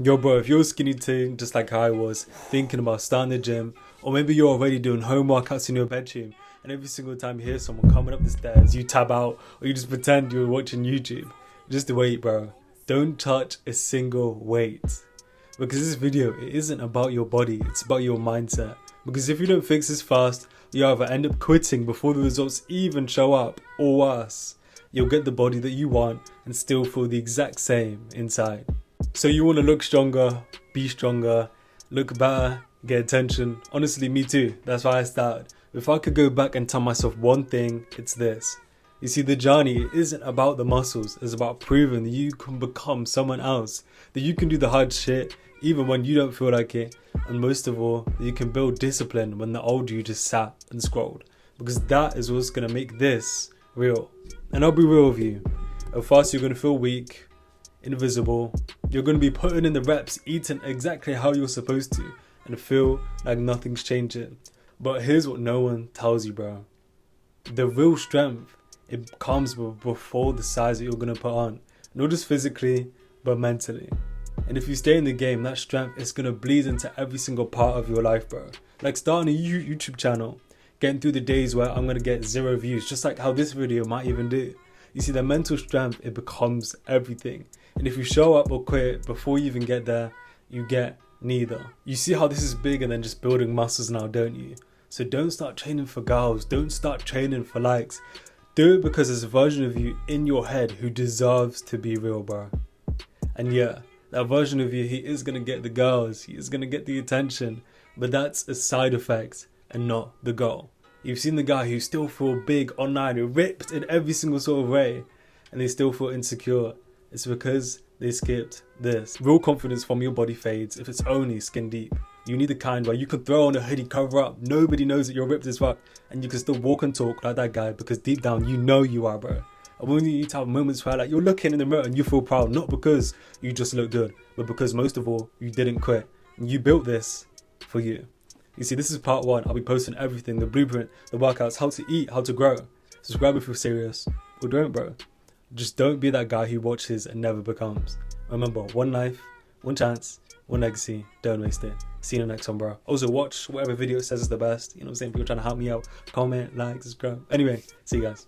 Yo bro, if you're skinny too, just like I was, thinking about starting the gym, or maybe you're already doing home workouts in your bedroom, and every single time you hear someone coming up the stairs, you tab out, or you just pretend you're watching YouTube. Just wait bro, don't touch a single weight. Because this video, it isn't about your body, it's about your mindset. Because if you don't fix this fast, you either end up quitting before the results even show up, or worse, you'll get the body that you want and still feel the exact same inside. So you want to look stronger, be stronger, look better, get attention. Honestly, me too. That's why I started. If I could go back and tell myself one thing, it's this. You see, the journey isn't about the muscles. It's about proving that you can become someone else. That you can do the hard shit even when you don't feel like it. And most of all, that you can build discipline when the old you just sat and scrolled. Because that is what's going to make this real. And I'll be real with you. At first you're going to feel weak, invisible. You're going to be putting in the reps, eating exactly how you're supposed to, and feel like nothing's changing. But here's what no one tells you, bro. The real strength, it comes before the size that you're going to put on. Not just physically, but mentally. And if you stay in the game, that strength is going to bleed into every single part of your life, bro. Like starting a YouTube channel, getting through the days where I'm going to get 0 views, just like how this video might even do. You see, the mental strength, it becomes everything. And if you show up or quit before you even get there, you get neither. You see how this is bigger than just building muscles now, don't you? So don't start training for girls. Don't start training for likes. Do it because there's a version of you in your head who deserves to be real, bro. And yeah, that version of you, he is going to get the girls. He is going to get the attention. But that's a side effect and not the goal. You've seen the guy who still feel big online, ripped in every single sort of way, and they still feel insecure. It's because they skipped this. Real confidence from your body fades if it's only skin deep. You need the kind where you can throw on a hoodie, cover up, nobody knows that you're ripped as fuck, and you can still walk and talk like that guy because deep down you know you are, bro. And when you need to have moments where like you're looking in the mirror and you feel proud, not because you just look good, but because most of all, you didn't quit. And you built this for you. You see, this is part 1. I'll be posting everything, the blueprint, the workouts, how to eat, how to grow. Subscribe if you're serious, or don't, bro. Just don't be that guy who watches and never becomes. Remember, one life, one chance, one legacy. Don't waste it. See you in the next one, bro. Also, watch whatever video says is the best. You know what I'm saying? If you're trying to help me out, comment, like, subscribe. Anyway, see you guys.